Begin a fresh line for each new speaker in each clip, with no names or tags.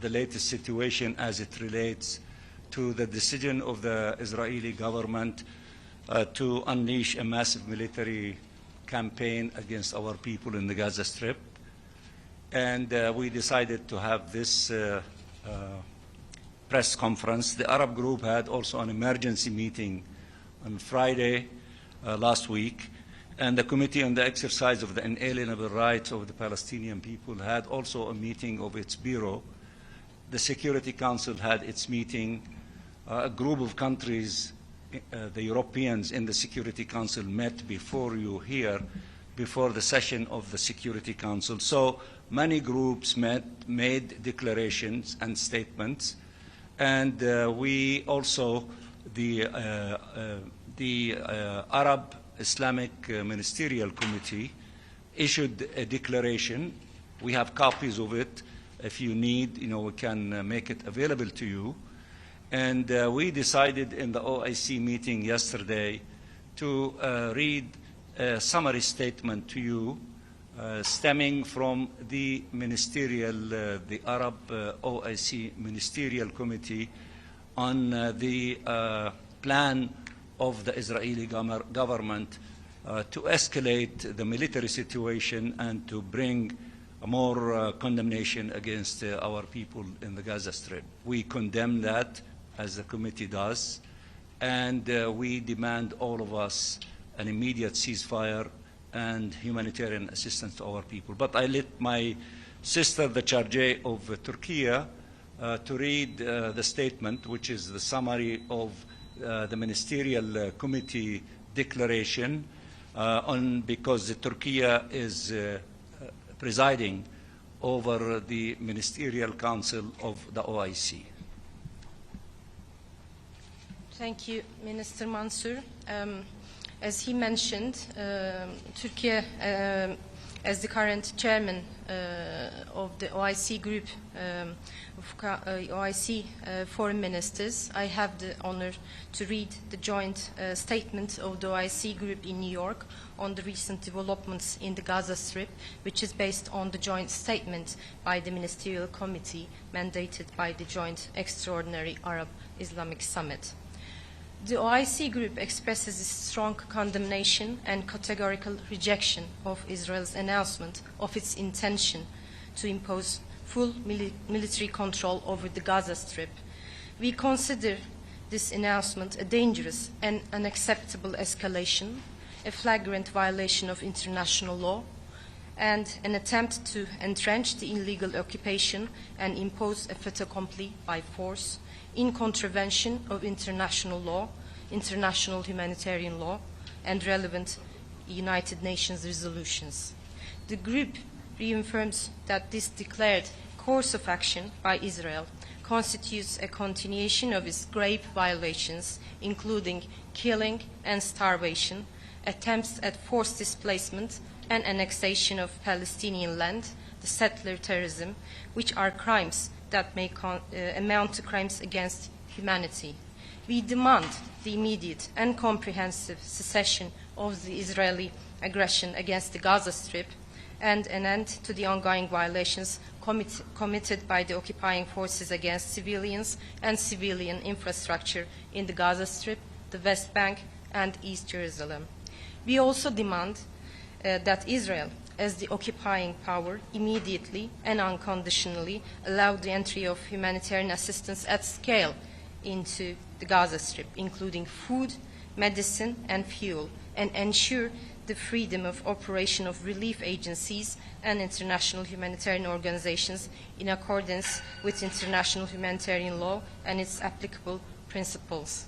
the latest situation as it relates to the decision of the Israeli government to unleash a massive military campaign against our people in the Gaza Strip. And we decided to have this press conference. The Arab group had also an emergency meeting on Friday last week, and the Committee on the Exercise of the Inalienable Rights of the Palestinian People had also a meeting of its bureau. The Security Council had its meeting. A group of countries, the Europeans in the Security Council, met before you here, before the session of the Security Council. So many groups met, made declarations and statements, and we also, the Arab Islamic Ministerial Committee issued a declaration. We have copies of it. If you need, we can make it available to you. And we decided in the OIC meeting yesterday to read a summary statement to you stemming from the the Arab OIC Ministerial Committee on the plan of the Israeli government to escalate the military situation and to bring more condemnation against our people in the Gaza Strip. We condemn that, as the committee does, and we demand, all of us, an immediate ceasefire and humanitarian assistance to our people. But I let my sister, the Chargé of Turkey, to read the statement, which is the summary of the Ministerial Committee declaration, because Turkey is presiding over the Ministerial Council of the OIC.
Thank you, Minister Mansour. As he mentioned, Turkey, as the current chairman of the OIC group of OIC foreign ministers, I have the honor to read the joint statement of the OIC group in New York on the recent developments in the Gaza Strip, which is based on the joint statement by the Ministerial Committee mandated by the Joint Extraordinary Arab Islamic Summit. The OIC group expresses its strong condemnation and categorical rejection of Israel's announcement of its intention to impose full military control over the Gaza Strip. We consider this announcement a dangerous and unacceptable escalation, a flagrant violation of international law, and an attempt to entrench the illegal occupation and impose a fait accompli by force, in contravention of international law, international humanitarian law, and relevant United Nations resolutions. The group reaffirms that this declared course of action by Israel constitutes a continuation of its grave violations, including killing and starvation, attempts at forced displacement and annexation of Palestinian land, the settler terrorism, which are crimes that may amount to crimes against humanity. We demand the immediate and comprehensive cessation of the Israeli aggression against the Gaza Strip and an end to the ongoing violations committed by the occupying forces against civilians and civilian infrastructure in the Gaza Strip, the West Bank, and East Jerusalem. We also demand that Israel, as the occupying power, immediately and unconditionally allow the entry of humanitarian assistance at scale into the Gaza Strip, including food, medicine, and fuel, and ensure the freedom of operation of relief agencies and international humanitarian organizations in accordance with international humanitarian law and its applicable principles.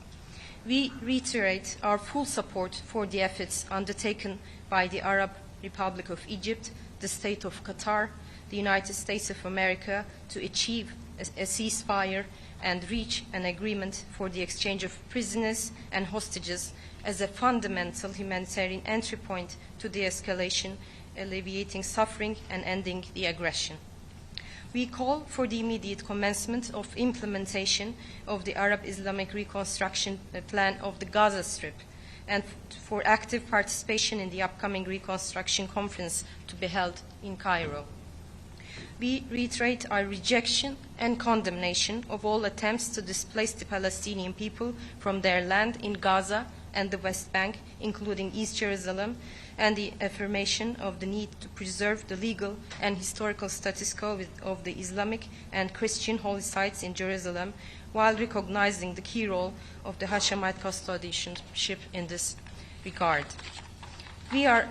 We reiterate our full support for the efforts undertaken by the Arab Republic of Egypt, the State of Qatar, the United States of America to achieve a ceasefire and reach an agreement for the exchange of prisoners and hostages as a fundamental humanitarian entry point to de-escalation, alleviating suffering and ending the aggression. We call for the immediate commencement of implementation of the Arab Islamic Reconstruction Plan of the Gaza Strip and for active participation in the upcoming Reconstruction Conference to be held in Cairo. we reiterate our rejection and condemnation of all attempts to displace the Palestinian people from their land in Gaza and the West Bank, including East Jerusalem, and the affirmation of the need to preserve the legal and historical status quo of the Islamic and Christian holy sites in Jerusalem, while recognizing the key role of the Hashemite custodianship in this regard. We are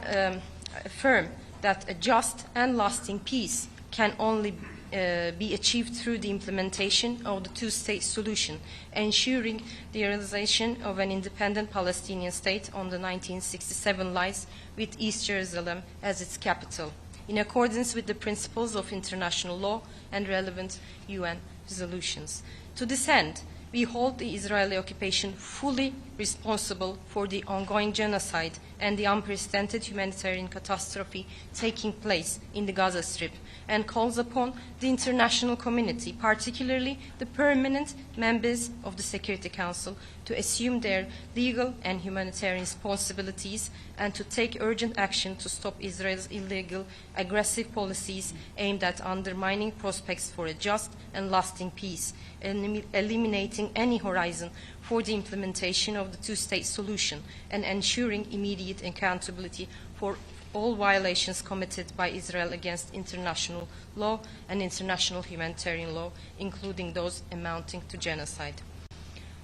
firm that a just and lasting peace can only be achieved through the implementation of the two-state solution, ensuring the realization of an independent Palestinian state on the 1967 lines with East Jerusalem as its capital, in accordance with the principles of international law and relevant UN resolutions. To this end, we hold the Israeli occupation fully responsible for the ongoing genocide and the unprecedented humanitarian catastrophe taking place in the Gaza Strip, and calls upon the international community, particularly the permanent members of the Security Council, to assume their legal and humanitarian responsibilities and to take urgent action to stop Israel's illegal, aggressive policies aimed at undermining prospects for a just and lasting peace, and eliminating any horizon for the implementation of the two-state solution, and ensuring immediate accountability for all violations committed by Israel against international law and international humanitarian law, including those amounting to genocide.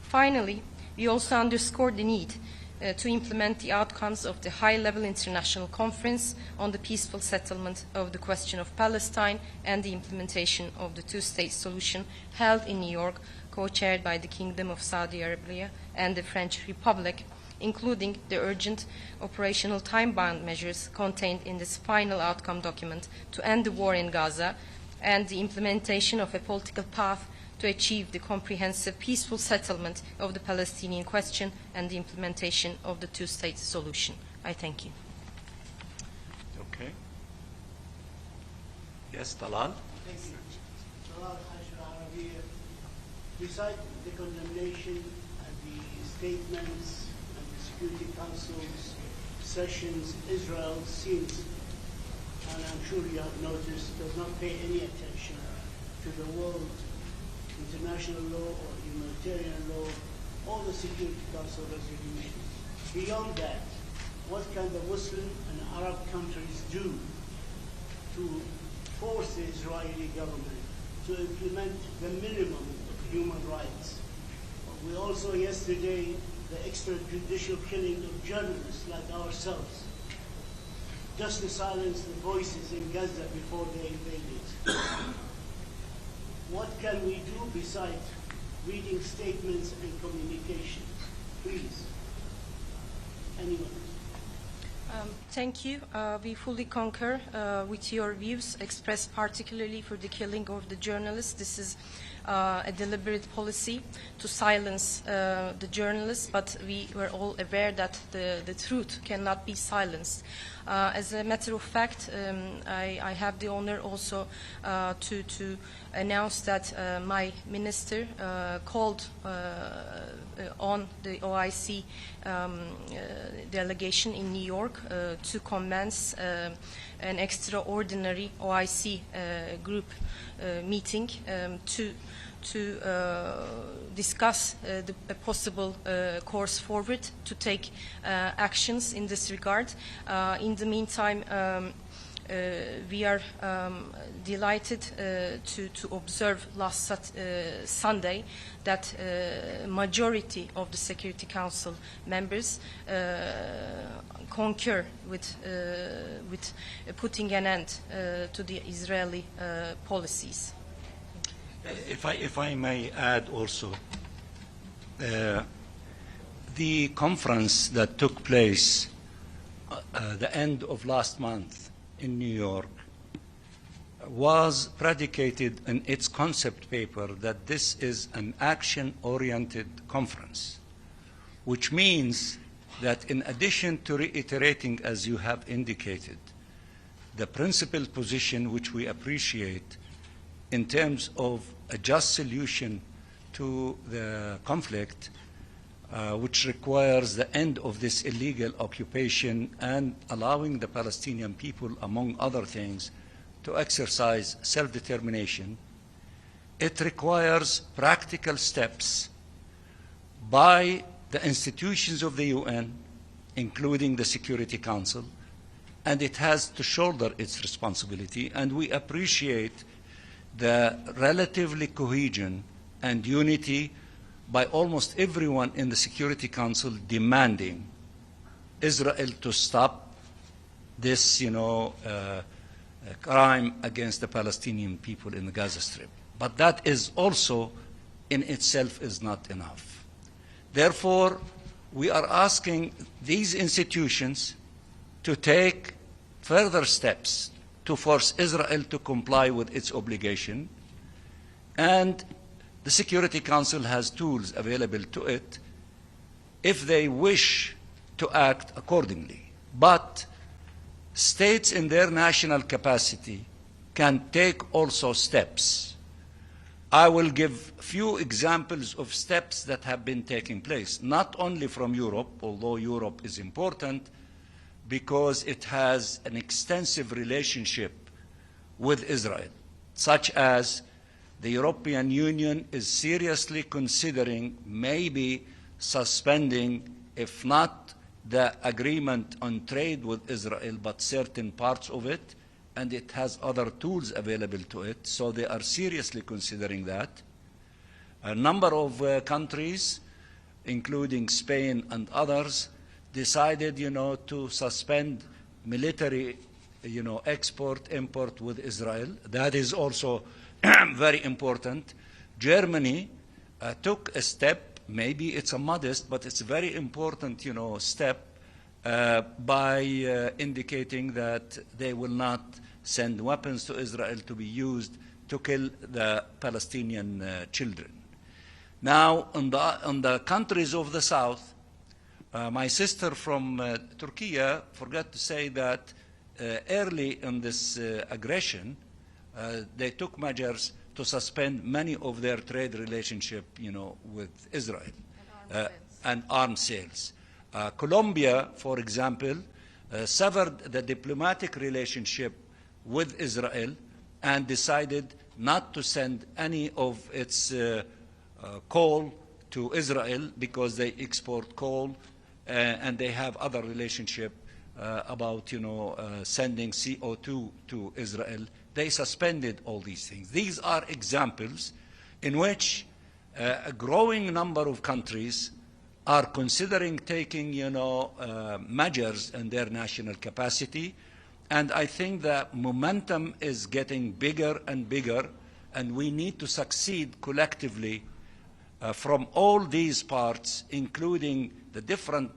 Finally, we also underscore the need to implement the outcomes of the high-level international conference on the peaceful settlement of the question of Palestine and the implementation of the two-state solution held in New York, co-chaired by the Kingdom of Saudi Arabia and the French Republic, including the urgent operational time-bound measures contained in this final outcome document to end the war in Gaza, and the implementation of a political path to achieve the comprehensive peaceful settlement of the Palestinian question and the implementation of the two-state solution. I thank you.
Okay. Yes, Talal.
Thank you. Talal Arabi, beside the condemnation and the statements and the Security Council's sessions, Israel seems, and I'm sure you have noticed, does not pay any attention to the world, international law or humanitarian law, or the Security Council resolutions. Beyond that, what can the Muslim and Arab countries do to force the Israeli government to implement the minimum of human rights? We also yesterday, the extrajudicial killing of journalists like ourselves, just to silence the voices in Gaza before they invaded. What can we do besides reading statements and communications? Please, anyone?
Thank you. We fully concur with your views expressed particularly for the killing of the journalists. This is a deliberate policy to silence the journalists, but we were all aware that the truth cannot be silenced. As a matter of fact, I have the honor also to announce that my minister called on the OIC delegation in New York to commence an extraordinary OIC group meeting to discuss a possible course forward to take actions in this regard. In the meantime, we are delighted to observe last Sunday that majority of the Security Council members concur with putting an end to the Israeli policies.
If I may add also, the conference that took place the end of last month in New York was predicated in its concept paper that this is an action-oriented conference, which means that in addition to reiterating, as you have indicated, the principled position which we appreciate in terms of a just solution to the conflict, which requires the end of this illegal occupation and allowing the Palestinian people, among other things, to exercise self-determination, it requires practical steps by the institutions of the UN, including the Security Council, and it has to shoulder its responsibility. And we appreciate the relatively cohesion and unity by almost everyone in the Security Council demanding Israel to stop this, crime against the Palestinian people in the Gaza Strip. But that is also in itself is not enough. Therefore, we are asking these institutions to take further steps to force Israel to comply with its obligation, and the Security Council has tools available to it if they wish to act accordingly. But states in their national capacity can take also steps. I will give a few examples of steps that have been taking place, not only from Europe, although Europe is important because it has an extensive relationship with Israel, such as the European Union is seriously considering maybe suspending, if not the agreement on trade with Israel, but certain parts of it, and it has other tools available to it, so they are seriously considering that. A number of countries, including Spain and others, decided, to suspend military, export, import with Israel. That is also very important. Germany took a step, maybe it's a modest, but it's a very important, step by indicating that they will not send weapons to Israel to be used to kill the Palestinian children. Now, on the countries of the south, my sister from Turkey forgot to say that early in this aggression, they took measures to suspend many of their trade relationship, with Israel and arms sales. Colombia, for example, severed the diplomatic relationship with Israel and decided not to send any of its coal to Israel because they export coal and they have other relationship about sending CO2 to Israel. They suspended all these things. These are examples in which a growing number of countries are considering taking measures in their national capacity, and I think the momentum is getting bigger and bigger, and we need to succeed collectively from all these parts, including the different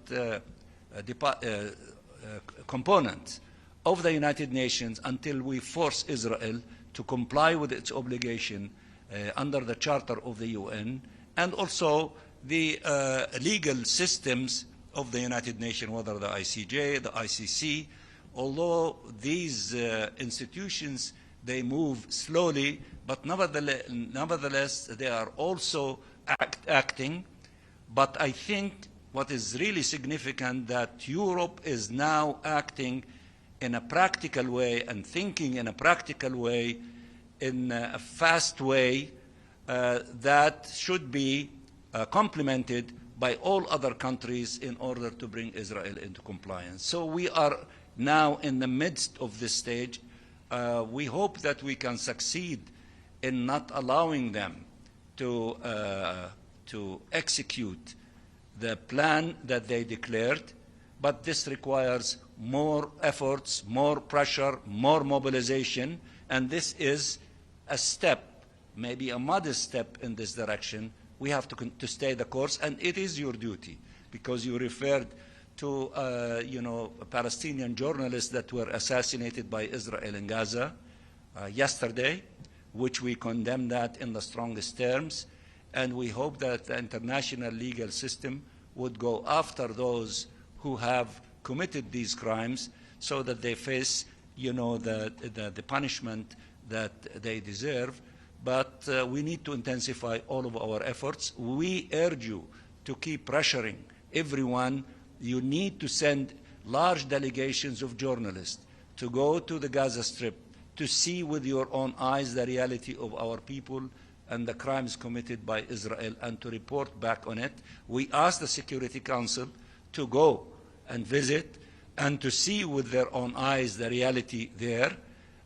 components of the United Nations, until we force Israel to comply with its obligation under the Charter of the UN, and also the legal systems of the United Nations, whether the ICJ, the ICC. Although these institutions, they move slowly, but nevertheless they are also acting. But I think what is really significant that Europe is now acting in a practical way and thinking in a practical way, in a fast way that should be complemented by all other countries in order to bring Israel into compliance. So we are now in the midst of this stage. We hope that we can succeed in not allowing them to execute the plan that they declared, but this requires more efforts, more pressure, more mobilization, and this is a step, maybe a modest step in this direction. We have to stay the course, and it is your duty, because you referred to Palestinian journalists that were assassinated by Israel in Gaza yesterday, which we condemn that in the strongest terms, and we hope that the international legal system would go after those who have committed these crimes so that they face the punishment that they deserve. But we need to intensify all of our efforts. We urge you to keep pressuring everyone. You need to send large delegations of journalists to go to the Gaza Strip to see with your own eyes the reality of our people and the crimes committed by Israel and to report back on it. We asked the Security Council to go and visit and to see with their own eyes the reality there.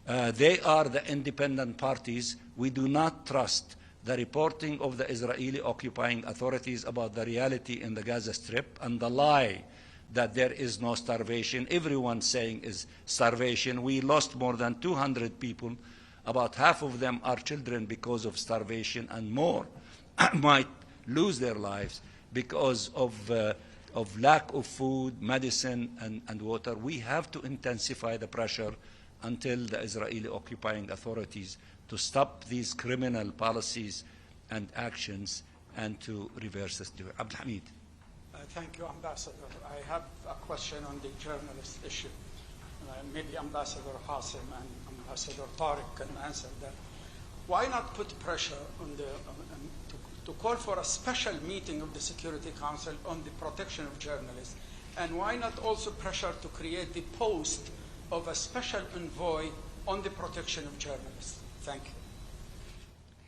They are the independent parties. We do not trust the reporting of the Israeli occupying authorities about the reality in the Gaza Strip and the lie that there is no starvation. Everyone saying is starvation. We lost more than 200 people. About half of them are children because of starvation, and more might lose their lives because of lack of food, medicine, and water. We have to intensify the pressure until the Israeli occupying authorities to stop these criminal policies and actions and to reverse this. Abdul Hamid.
Thank you, Ambassador. I have a question on the journalist issue. Maybe Ambassador Hassim and Ambassador Tariq can answer that. Why not put pressure on to call for a special meeting of the Security Council on the protection of journalists? And why not also pressure to create the post of a special envoy on the protection of journalists? Thank you.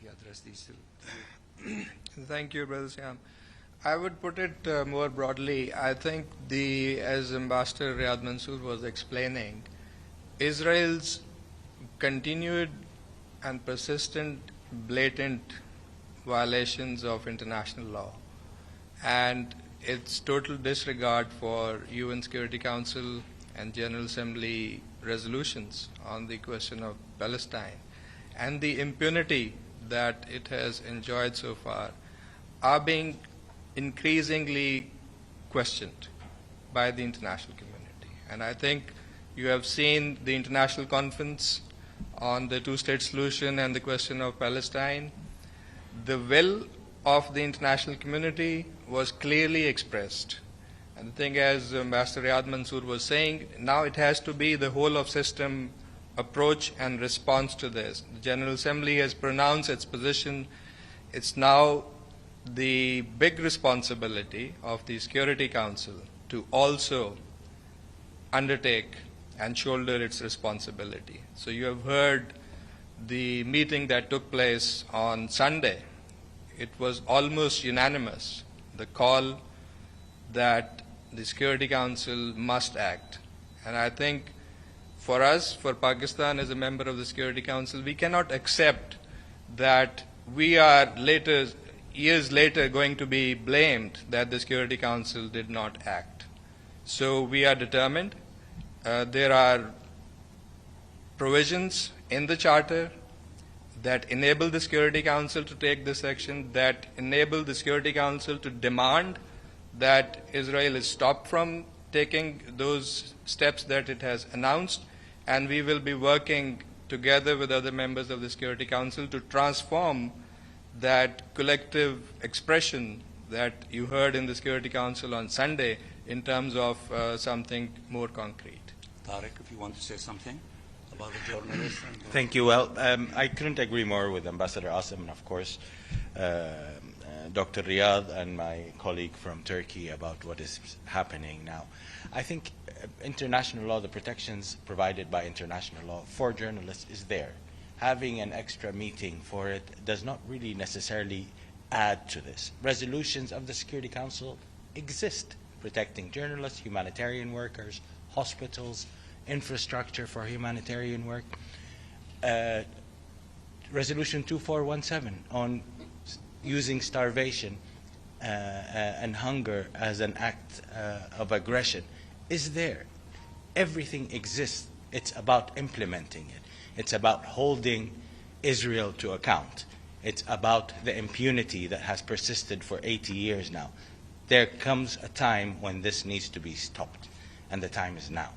He addressed these two.
Thank you, Brother Siam. I would put it more broadly. I think as Ambassador Riyad Mansour was explaining, Israel's continued and persistent, blatant violations of international law and its total disregard for UN Security Council and General Assembly resolutions on the question of Palestine and the impunity that it has enjoyed so far are being increasingly questioned by the international community. And I think you have seen the international conference on the two-state solution and the question of Palestine. The will of the international community was clearly expressed. And the thing, as Ambassador Riyad Mansour was saying, now it has to be the whole of system approach and response to this. The General Assembly has pronounced its position. It's now the big responsibility of the Security Council to also undertake and shoulder its responsibility. So you have heard the meeting that took place on Sunday. It was almost unanimous, the call that the Security Council must act. And I think for us, for Pakistan as a member of the Security Council, we cannot accept that we are years later going to be blamed that the Security Council did not act. So we are determined. There are provisions in the Charter that enable the Security Council to take this action, that enable the Security Council to demand that Israel is stopped from taking those steps that it has announced, and we will be working together with other members of the Security Council to transform that collective expression that you heard in the Security Council on Sunday in terms of something more concrete.
Tariq, if you want to say something about the journalists.
Thank you. Well, I couldn't agree more with Ambassador Asim and, of course, Dr. Riyad and my colleague from Turkey about what is happening now. I think international law, the protections provided by international law for journalists is there. Having an extra meeting for it does not really necessarily add to this. Resolutions of the Security Council exist protecting journalists, humanitarian workers, hospitals, infrastructure for humanitarian work. Resolution 2417 on using starvation and hunger as an act of aggression is there. Everything exists. It's about implementing it. It's about holding Israel to account. It's about the impunity that has persisted for 80 years now. There comes a time when this needs to be stopped, and the time is now.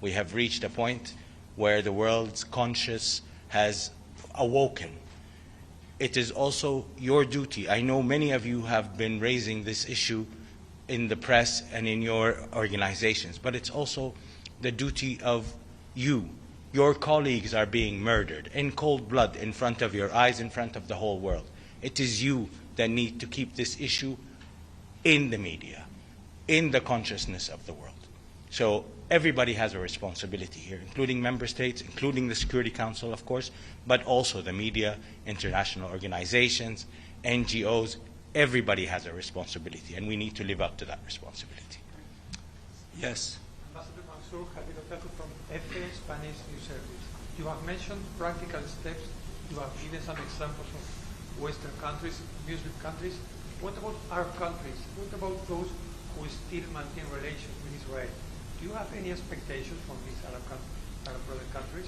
We have reached a point where the world's conscience has awoken. It is also your duty. I know many of you have been raising this issue in the press and in your organizations, but it's also the duty of you. Your colleagues are being murdered in cold blood in front of your eyes, in front of the whole world. It is you that need to keep this issue in the media, in the consciousness of the world. So everybody has a responsibility here, including member states, including the Security Council, of course, but also the media, international organizations, NGOs. Everybody has a responsibility, and we need to live up to that responsibility.
Yes.
Ambassador Mansour, Javier Otaku from EFE Spanish News Service. You have mentioned practical steps. You have given some examples of Western countries, Muslim countries. What about our countries? What about those who still maintain relations with Israel? Do you have any expectations from these Arab brother countries?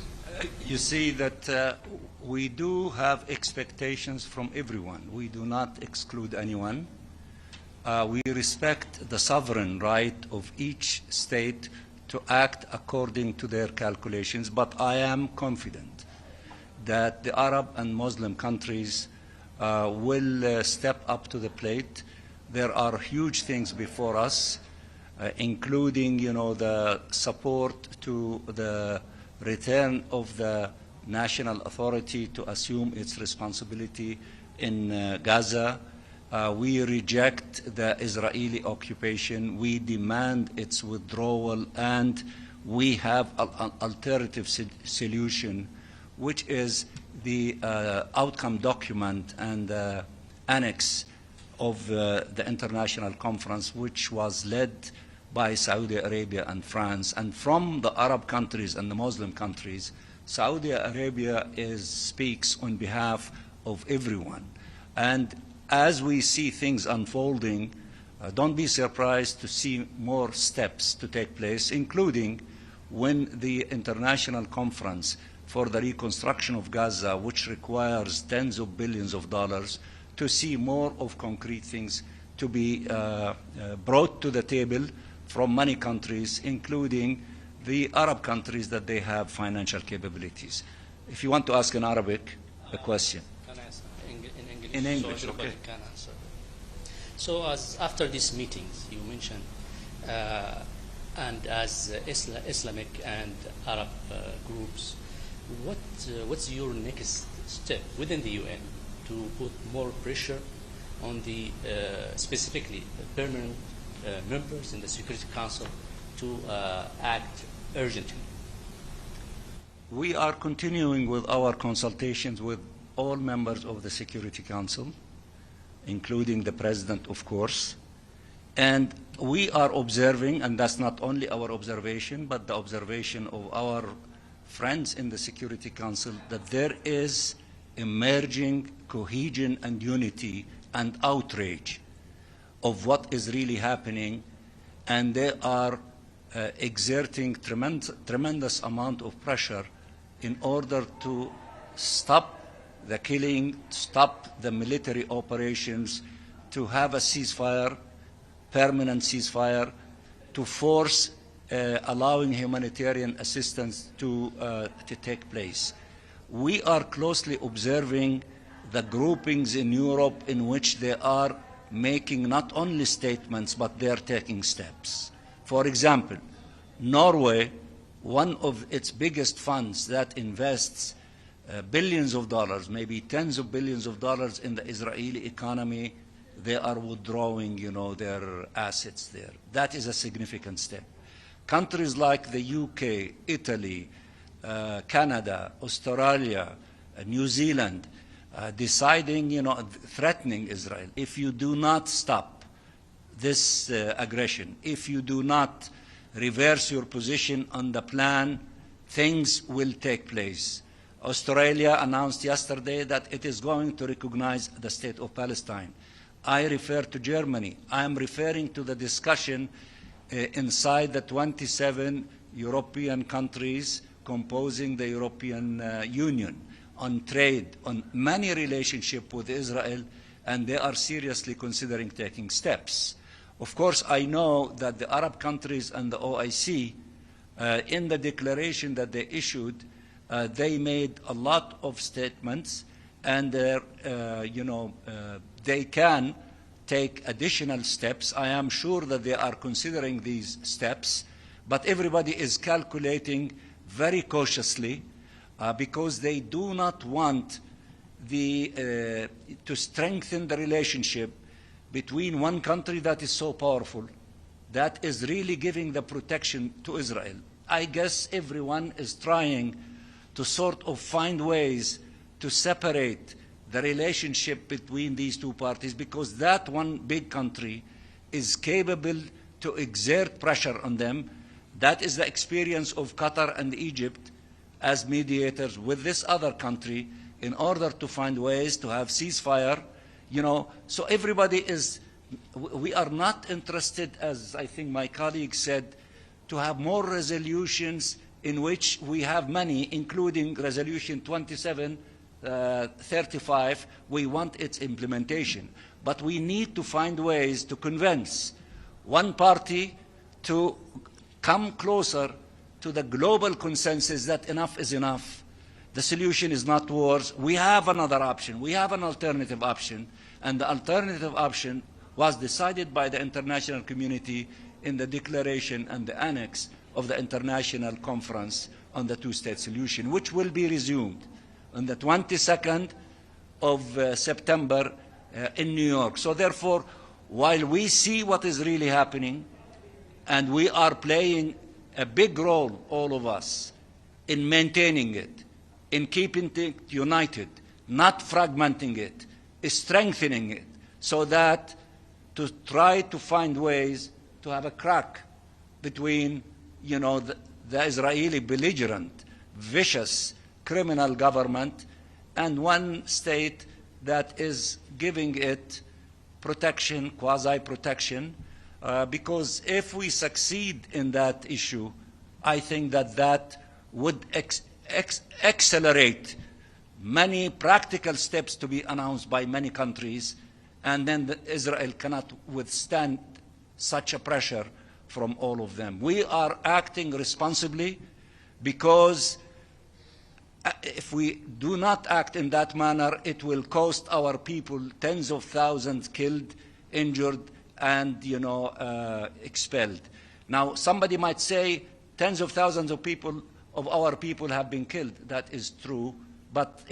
You see that we do have expectations from everyone. We do not exclude anyone. We respect the sovereign right of each state to act according to their calculations, but I am confident that the Arab and Muslim countries will step up to the plate. There are huge things before us, including, the support to the return of the national authority to assume its responsibility in Gaza. We reject the Israeli occupation. We demand its withdrawal, and we have an alternative solution, which is the outcome document and annex of the international conference, which was led by Saudi Arabia and France. And from the Arab countries and the Muslim countries, Saudi Arabia speaks on behalf of everyone. And as we see things unfolding, don't be surprised to see more steps to take place, including when the international conference for the reconstruction of Gaza, which requires tens of billions of dollars, to see more of concrete things to be brought to the table from many countries, including the Arab countries that they have financial capabilities. If you want to ask in Arabic a question.
Can I answer in English?
In English,
so everybody
okay.
can answer. So as after these meetings you mentioned, and as Islamic and Arab groups, what's your next step within the UN to put more pressure on the specifically permanent members in the Security Council to act urgently?
We are continuing with our consultations with all members of the Security Council, including the President, of course. And we are observing, and that's not only our observation, but the observation of our friends in the Security Council, that there is emerging cohesion and unity and outrage of what is really happening, and they are exerting tremendous amount of pressure in order to stop the killing, stop the military operations, to have a ceasefire, permanent ceasefire, to force allowing humanitarian assistance to take place. We are closely observing the groupings in Europe in which they are making not only statements, but they are taking steps. For example, Norway, one of its biggest funds that invests billions of dollars, maybe tens of billions of dollars in the Israeli economy, they are withdrawing, their assets there. That is a significant step. Countries like the UK, Italy, Canada, Australia, New Zealand, deciding, threatening Israel. If you do not stop this aggression, if you do not reverse your position on the plan, things will take place. Australia announced yesterday that it is going to recognize the state of Palestine. I refer to Germany. I am referring to the discussion inside the 27 European countries composing the European Union on trade, on many relationships with Israel, and they are seriously considering taking steps. Of course, I know that the Arab countries and the OIC, in the declaration that they issued, they made a lot of statements, and they can take additional steps. I am sure that they are considering these steps, but everybody is calculating very cautiously because they do not want to strengthen the relationship between one country that is so powerful that is really giving the protection to Israel. I guess everyone is trying to sort of find ways to separate the relationship between these two parties, because that one big country is capable to exert pressure on them. That is the experience of Qatar and Egypt as mediators with this other country in order to find ways to have ceasefire. So everybody is, we are not interested, as I think my colleague said, to have more resolutions in which we have many, including Resolution 2735. We want its implementation. But we need to find ways to convince one party to come closer to the global consensus that enough is enough. The solution is not wars. We have another option. We have an alternative option. And the alternative option was decided by the international community in the declaration and the annex of the International Conference on the Two-State Solution, which will be resumed on the 22nd of September in New York. So therefore, while we see what is really happening, and we are playing a big role, all of us, in maintaining it, in keeping it united, not fragmenting it, strengthening it, so that to try to find ways to have a crack between, the Israeli belligerent, vicious, criminal government and one state that is giving it protection, quasi-protection, because if we succeed in that issue, I think that would accelerate many practical steps to be announced by many countries, and then Israel cannot withstand such a pressure from all of them. We are acting responsibly, because if we do not act in that manner, it will cost our people tens of thousands killed, injured, and expelled. Now, somebody might say tens of thousands of our people have been killed. That is true, but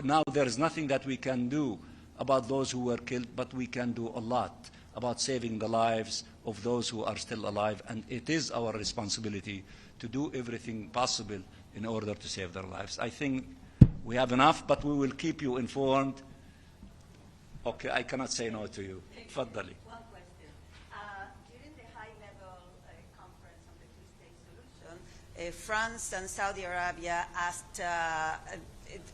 now there is nothing that we can do about those who were killed, but we can do a lot about saving the lives of those who are still alive, and it is our responsibility to do everything possible in order to save their lives. I think we have enough, but we will keep you informed. Okay, I cannot say no to you. Tfaddali.
One question. During the high-level conference on the two-state solution, France and Saudi Arabia asked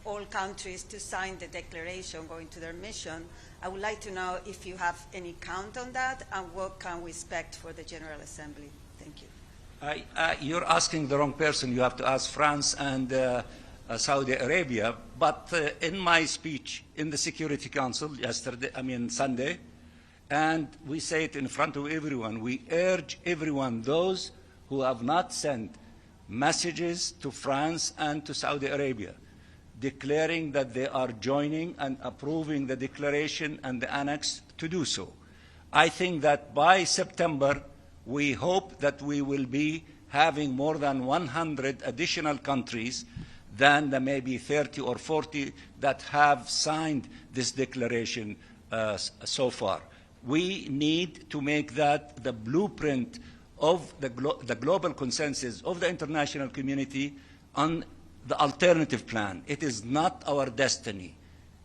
all countries to sign the declaration going to their mission. I would like to know if you have any count on that, and what can we expect for the General Assembly. Thank you.
You're asking the wrong person. You have to ask France and Saudi Arabia. But in my speech in the Security Council Sunday, and we say it in front of everyone, we urge everyone, those who have not sent messages to France and to Saudi Arabia, declaring that they are joining and approving the declaration and the annex, to do so. I think that by September, we hope that we will be having more than 100 additional countries than the maybe 30 or 40 that have signed this declaration so far. We need to make that the blueprint of the global consensus of the international community on the alternative plan. It is not our destiny.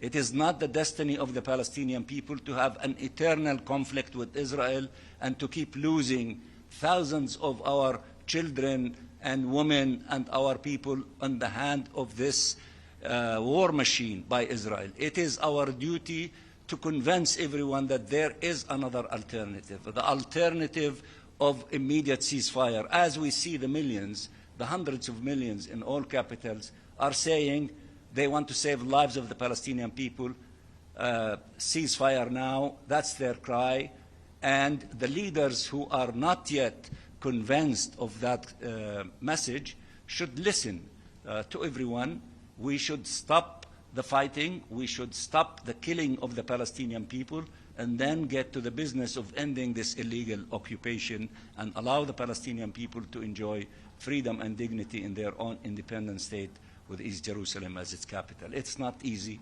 It is not the destiny of the Palestinian people to have an eternal conflict with Israel and to keep losing thousands of our children and women and our people on the hand of this war machine by Israel. It is our duty to convince everyone that there is another alternative, the alternative of immediate ceasefire. As we see the millions, the hundreds of millions in all capitals are saying they want to save the lives of the Palestinian people, ceasefire now, that's their cry. And the leaders who are not yet convinced of that message should listen to everyone. We should stop the fighting, we should stop the killing of the Palestinian people, and then get to the business of ending this illegal occupation and allow the Palestinian people to enjoy freedom and dignity in their own independent state with East Jerusalem as its capital. It's not easy.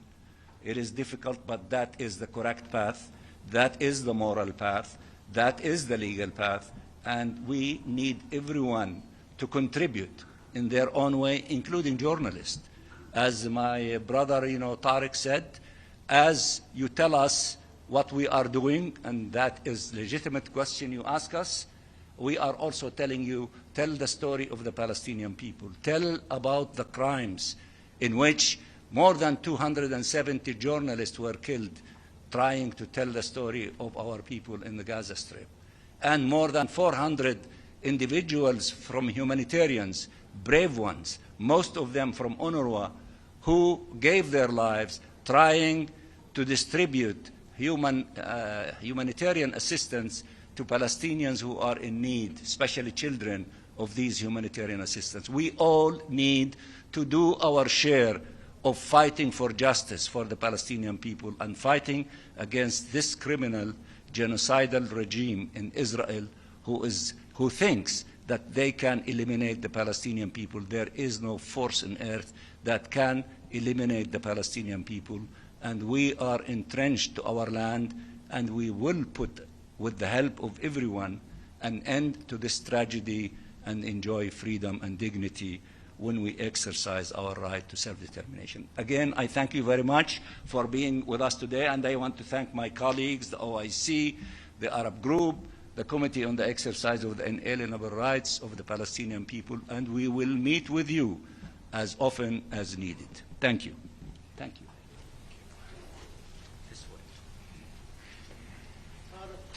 It is difficult, but that is the correct path. That is the moral path. That is the legal path, and we need everyone to contribute in their own way, including journalists. As my brother, Tariq said, as you tell us what we are doing, and that is a legitimate question you ask us, we are also telling you, tell the story of the Palestinian people. Tell about the crimes in which more than 270 journalists were killed trying to tell the story of our people in the Gaza Strip. And more than 400 individuals from humanitarians, brave ones, most of them from UNRWA, who gave their lives trying to distribute humanitarian assistance to Palestinians who are in need, especially children of these humanitarian assistance. We all need to do our share of fighting for justice for the Palestinian people and fighting against this criminal genocidal regime in Israel who thinks that they can eliminate the Palestinian people. There is no force on earth that can eliminate the Palestinian people, and we are entrenched to our land, and we will put, with the help of everyone, an end to this tragedy and enjoy freedom and dignity when we exercise our right to self-determination. Again, I thank you very much for being with us today, and I want to thank my colleagues, the OIC, the Arab Group, the Committee on the Exercise of the Inalienable Rights of the Palestinian People, and we will meet with you as often as needed. Thank you. Thank you.